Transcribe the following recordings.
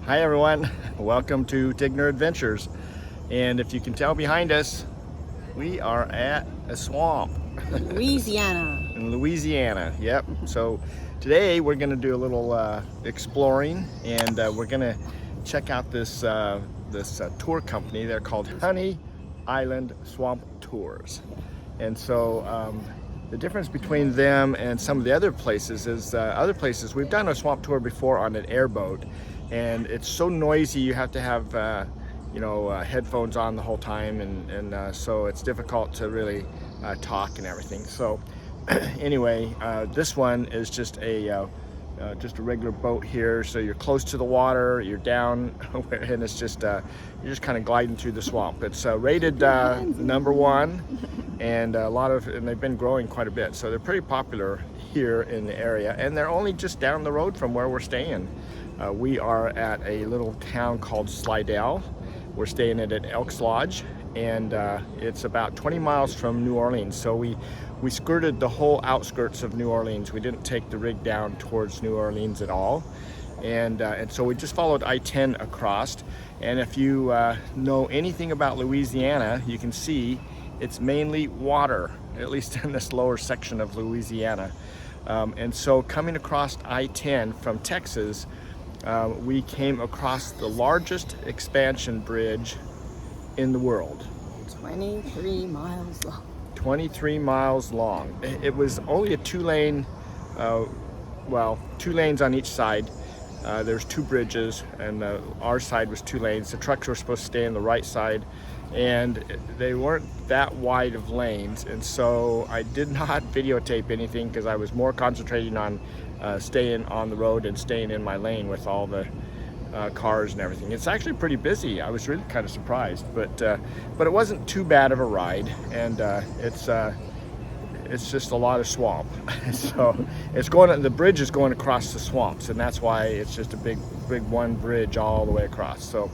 Hi everyone, welcome to Tigner Adventures. And if you can tell behind us, we are at a swamp. Louisiana. In Louisiana, yep. So today we're going to do a little exploring, and we're going to check out this tour company. They're called Honey Island Swamp Tours. And so the difference between them and some of the other places is other places, we've done a swamp tour before on an airboat, and it's so noisy you have to have headphones on the whole time, and so it's difficult to really talk and everything. So anyway, this one is just a regular boat here, so you're close to the water, you're down, and it's just you're just kind of gliding through the swamp. It's rated #1, and and they've been growing quite a bit, so they're pretty popular here in the area, and they're only just down the road from where we're staying. We are at a little town called Slidell. We're staying at an Elks Lodge, and it's about 20 miles from New Orleans. So we skirted the whole outskirts of New Orleans. We didn't take the rig down towards New Orleans at all. And so we just followed I-10 across. And if you know anything about Louisiana, you can see it's mainly water, at least in this lower section of Louisiana. And so coming across I-10 from Texas, we came across the largest expansion bridge in the world. 23 miles long. 23 miles long. It was only a two-lane, two lanes on each side. There's two bridges, and our side was 2 lanes. The trucks were supposed to stay on the right side, and they weren't that wide of lanes, and so I did not videotape anything because I was more concentrating on staying on the road and staying in my lane with all the cars and everything. It's actually pretty busy. I was really kind of surprised, but it wasn't too bad of a ride, and it's just a lot of swamp. So the bridge is going across the swamps, and that's why it's just a big one bridge all the way across. So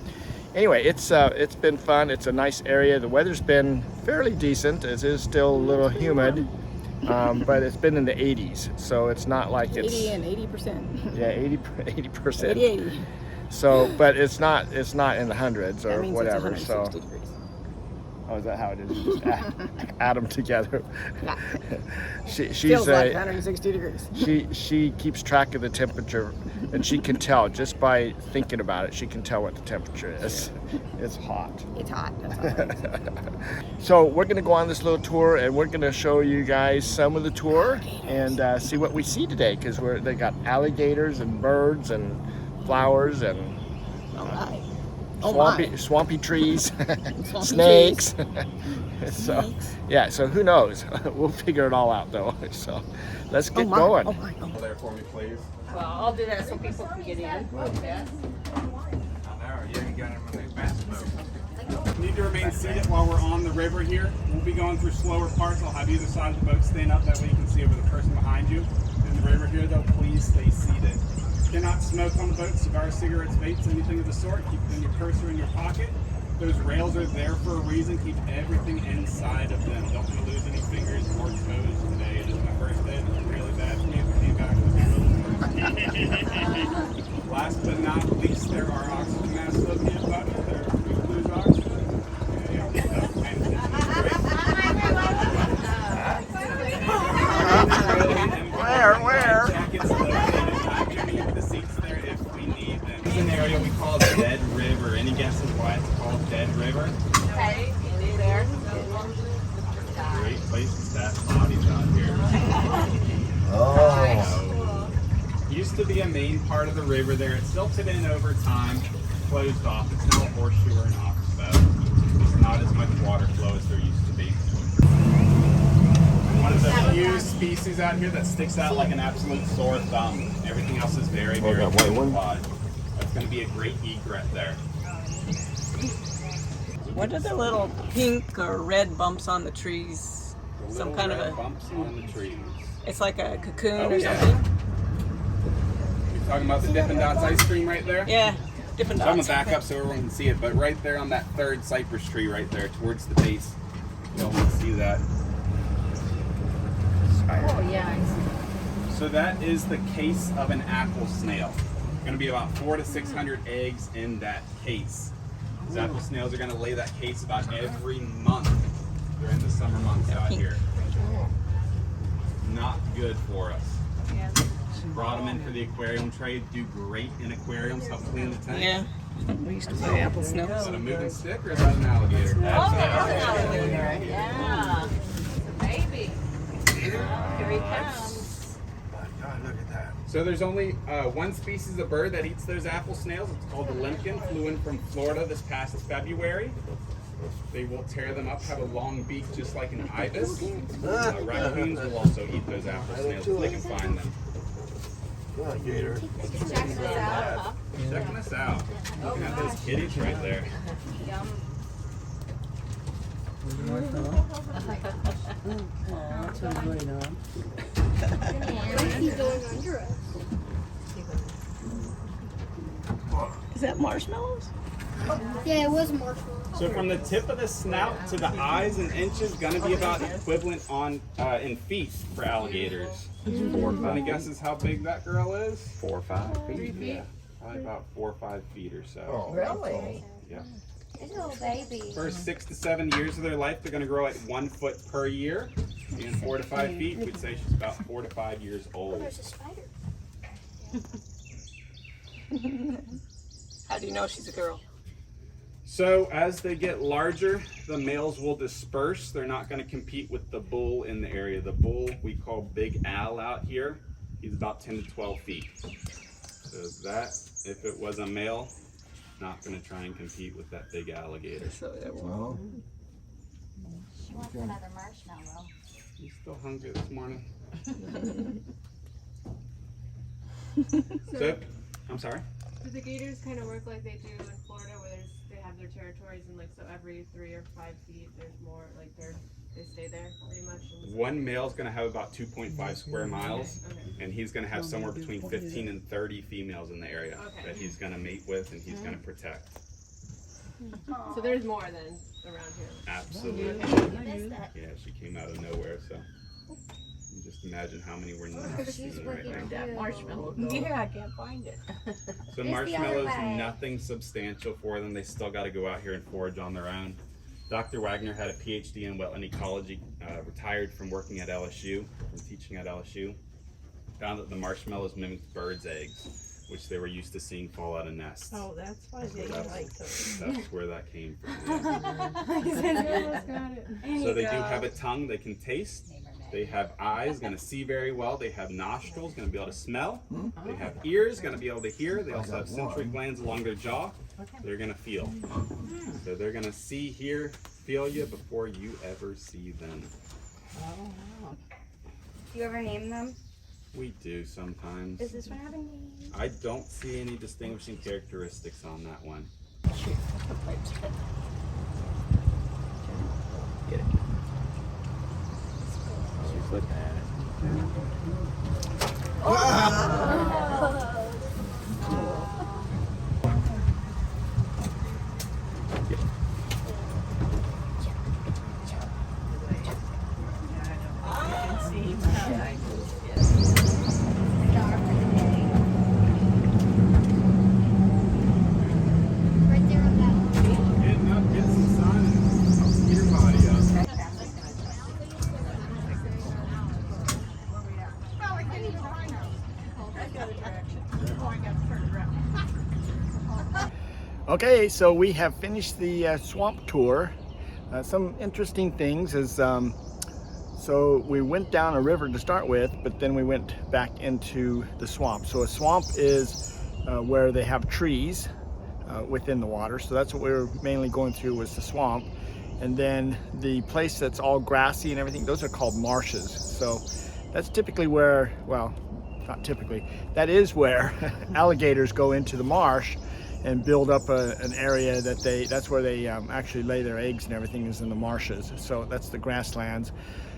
anyway, it's been fun. It's a nice area. The weather's been fairly decent. It is still a little humid, but it's been in the 80s, so it's not like it's 80 and 80%. Yeah, 80%. 80. So, but it's not in the hundreds or whatever. It's So, 160 degrees. oh, is that how it is? You just add them together. Yeah. She's Feels like 160 degrees. She keeps track of the temperature, and she can tell just by thinking about it. She can tell what the temperature is. It's hot. It's hot. That's all right. So we're gonna go on this little tour, and we're gonna show you guys some of the tour and see what we see today, because they got alligators and birds and flowers and All right. swampy trees, Swampy snakes. trees. So Snakes. yeah, so who knows? We'll figure it all out though. So let's get my. going. Oh my. There for me, please. Well, I'll do that so people can get in. You need to remain seated while we're on the river here. We'll be going through slower parts. I'll have either side of the boat stand up, that way you can see over the person behind you. In the river here though, please stay seated. You cannot smoke on the boat, cigars, cigarettes, vapes, anything of the sort. Keep your cursor in your pocket. Those rails are there for a reason. Keep everything inside of them. Don't want to lose any fingers or toes today. It is my first day. It was really bad for me. I came back with a little. Last but not least, there are oxygen masks looking at buttons. There are lose oxygen. Where? Jackets located underneath the seats there if we need them. This is an area we call Dead River. Any guesses why it's called Dead River? Okay, there. Great place to stash bodies out here. Oh. Used to be a main part of the river there. It silted in over time, closed off. It's now a horseshoe or an oxbow. There's not as much water flow as there used to be. One of the few species out here that sticks out like an absolute sore thumb. Everything else is very, very camouflaged. That's going to be a great egret there. What are the little pink or red bumps on the trees? Some kind of a bumps on the trees. It's like a cocoon Oh, or yeah. something. You're talking about the Dippin' Dots ice cream right there? Yeah, different So I'm dots. gonna back up so everyone can see it, but right there on that third cypress tree right there towards the base, you'll see that. Oh yeah. I see. So that is the case of an apple snail. Going to be about 400 to 600 eggs in that case. These apple snails are going to lay that case about every month during the summer months out here. Not good for us. Brought them in for the aquarium trade. Do great in aquariums. Help clean the tank. Yeah. We used to play apple Is snails. that a moving stick or is that an alligator? Yeah. It's a baby. Here he comes. My God, look at that. So there's only one species of bird that eats those apple snails. It's called the limpkin. Flew in from Florida this past February. They will tear them up, have a long beak just like an ibis. Raccoons will also eat those apple snails if they can find them. Alligator. Checking us out, huh? Checking us out. Looking at those kitties right there. Yum. Is that marshmallows? Yeah, it was marshmallows. So from the tip of the snout to the eyes in inches, gonna be about equivalent on in feet for alligators. 4 or 5. Any guesses how big that girl is? 4 or 5 feet. 3 feet? Yeah, probably about 4 or 5 feet or so. Oh, Really? Yeah. Little baby. First 6 to 7 years of their life, they're gonna grow at 1 foot per year. Being 4 to 5 feet, we'd say she's about 4 to 5 years old. There's a spider. How do you know she's a girl? So as they get larger, the males will disperse. They're not going to compete with the bull in the area. The bull we call Big Al out here. He's about 10 to 12 feet. So that, if it was a male, not going to try and compete with that big alligator. So that Well, She wants another marshmallow. He's still hungry this morning. So, I'm sorry? Do the gators kind of work like they do in Florida, where they have their territories, and like so every 3 or 5 feet, there's more like they stay there pretty much. One male's going to have about 2.5 square miles, Okay. and he's going to have somewhere between 15 and 30 females in the area Okay. that he's going to mate with and he's going to protect. So there's more than around here. Absolutely. I missed that. Yeah, she came out of nowhere, so you just imagine how many we're not She's seeing right working now. That marshmallow. Yeah, I can't find it. So the marshmallows, other way. nothing substantial for them. They still got to go out here and forage on their own. Dr. Wagner had a PhD in wetland ecology, retired from working at LSU, from teaching at LSU. Found that the marshmallows mimicked birds' eggs, which they were used to seeing fall out of nests. Oh, that's why they like those. That's where that came from. yeah. He says we almost got it. So they do have a tongue they can taste. They have eyes, going to see very well. They have nostrils, going to be able to smell. They have ears, going to be able to hear. They also have sensory glands along their jaw. They're going to feel. So they're going to see, hear, feel you before you ever see them. Do you ever name them? We do sometimes. Does this one have a name? I don't see any distinguishing characteristics on that one. Get it. She's looking at it. Right there on that one. Getting up, get some sun, and get your body up. okay, so we have finished the swamp tour. Some interesting things is, so we went down a river to start with, but then we went back into the swamp. So a swamp is where they have trees within the water. So that's what we were mainly going through, was the swamp. And then the place that's all grassy and everything, those are called marshes. So that's typically where, well, not typically, that is where alligators go into the marsh and build up an area that that's where they actually lay their eggs and everything, is in the marshes. So that's the grasslands.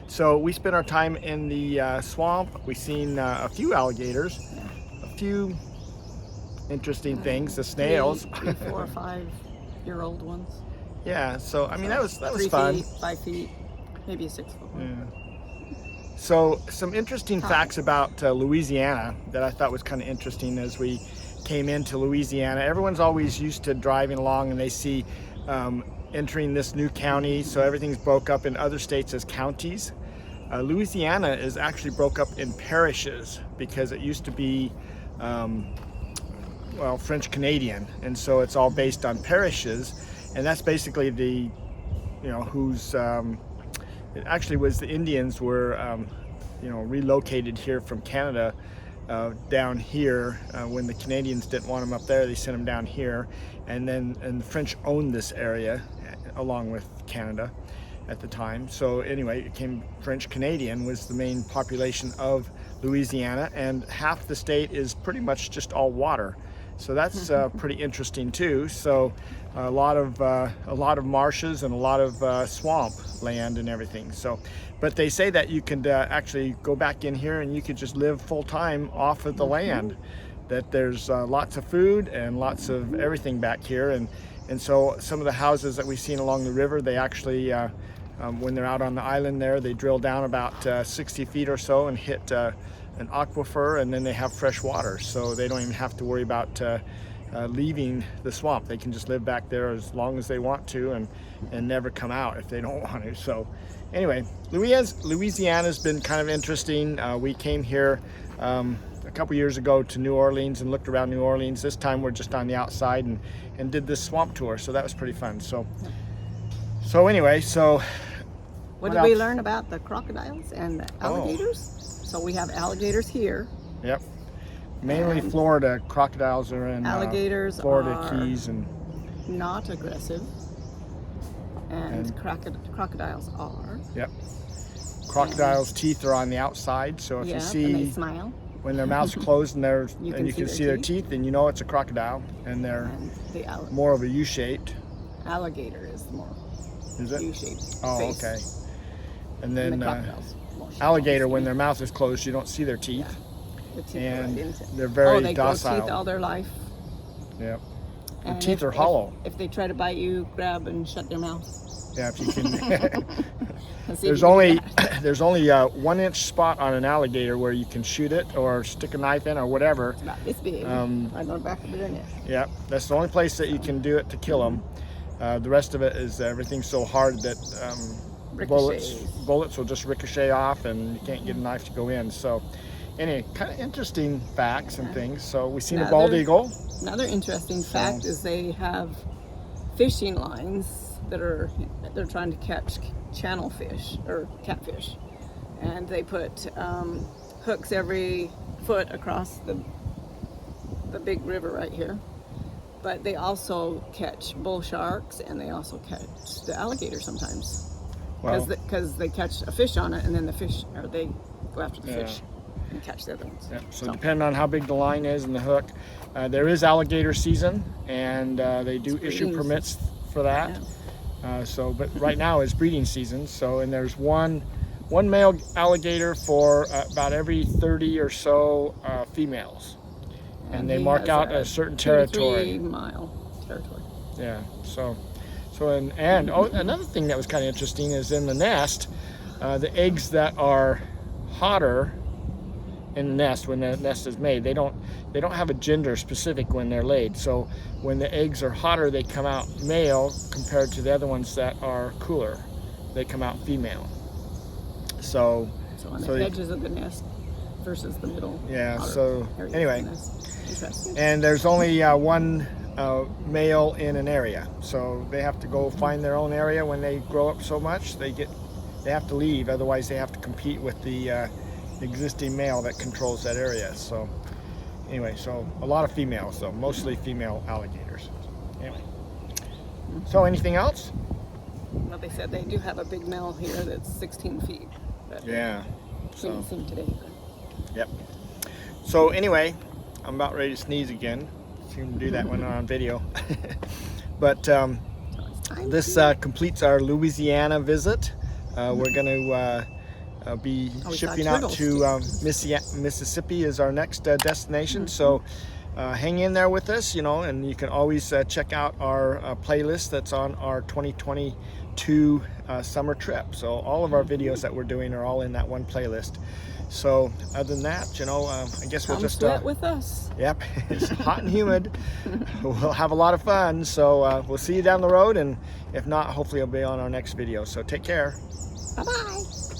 So we spent our time in the swamp. We've seen a few alligators, a few interesting things, the snails. 3, 4, or 5-year-old ones. Yeah, so I mean, that was 3 fun. feet, 5 feet, maybe a 6-foot one. Yeah. So some interesting facts about Louisiana that I thought was kind of interesting as we came into Louisiana. Everyone's always used to driving along and they see entering this new county, so everything's broke up in other states as counties. Louisiana is actually broke up in parishes because it used to be well, French Canadian, and so it's all based on parishes, and that's basically the, you know, who's it actually was the Indians were you know, relocated here from Canada down here when the Canadians didn't want them up there. They sent them down here, and the French owned this area along with Canada at the time. So anyway, it came French Canadian was the main population of Louisiana, and half the state is pretty much just all water. So that's pretty interesting too. So a lot of marshes and a lot of swamp land and everything. So, but they say that you can actually go back in here and you could just live full time off of the land. That there's lots of food and lots of everything back here, and so some of the houses that we've seen along the river, they actually when they're out on the island there, they drill down about 60 feet or so and hit an aquifer, and then they have fresh water, so they don't even have to worry about leaving the swamp. They can just live back there as long as they want to and never come out if they don't want to. So anyway, Louisiana's been kind of interesting. We came here a couple years ago to New Orleans and looked around New Orleans. This time we're just on the outside and did this swamp tour, so that was pretty fun. So anyway, so What did we learn about the crocodiles and the alligators? So we have alligators here. Yep. Mainly Florida. Crocodiles are in Alligators Florida are Keys and not aggressive, and crocodiles are. Yep. Crocodiles' teeth are on the outside, so if you and see they smile. when their mouth's closed and you can see their teeth. teeth, then you know it's a crocodile, and they're And the more of a U-shaped. alligator is more Is it? U-shaped Oh, face. okay. And And then the crocodiles more alligator, when small. their mouth is closed, you don't see their teeth. The teeth go And right into. they're very they grow docile. teeth all their life. Yep. The And teeth are hollow. If they try to bite you, grab and shut their mouth. Yeah, if you can. And see if There's you can only do that. there's only a 1-inch spot on an alligator where you can shoot it or stick a knife in or whatever. It's about this big. Right on the back of their neck. Yeah, that's the only place that you can do it to kill them. The rest of it is everything's so hard that Ricochets. bullets will just ricochet off, and you can't get a knife to go in. So, anyway, kind of interesting facts and things. So we've seen a bald eagle. Another interesting fact is they have fishing lines they're trying to catch channel fish or catfish, and they put hooks every foot across the big river right here. But they also catch bull sharks, and they also catch the alligator sometimes because they catch a fish on it, and then they go after the fish and catch the other ones. Yeah, so depending on how big the line is and the hook, there is alligator season, and they do issue permits for that. Yeah. But right now is breeding season. So, and there's one male alligator for about every 30 or so females, and they he mark has out a certain 2 to 3 territory. mile territory. Yeah. So another thing that was kind of interesting is in the nest, the eggs that are hotter in the nest when the nest is made, they don't have a gender specific when they're laid. So when the eggs are hotter, they come out male compared to the other ones that are cooler. They come out female. So on the edges of the nest versus the middle. Yeah, outer so areas of the anyway. nest. Interesting. And there's only one male in an area, so they have to go find their own area. When they grow up so much, they have to leave, otherwise they have to compete with the existing male that controls that area. So anyway, so a lot of females though, mostly female alligators. Anyway, so anything else? Well, they said they do have a big male here that's 16 feet. But Yeah. couldn't see him today. Yep. So anyway, I'm about ready to sneeze again. You can do that when I'm on video. But this completes our Louisiana visit. We're going to be shipping out to Mississippi is our next destination. So hang in there with us, you know, and you can always check out our playlist that's on our 2022 summer trip. So all of our videos that we're doing are all in that one playlist. So other than that, you know, I guess we'll Come just sweat with us. Yep, it's hot and humid. We'll have a lot of fun. So we'll see you down the road, and if not, hopefully it'll be on our next video. So take care. Bye-bye.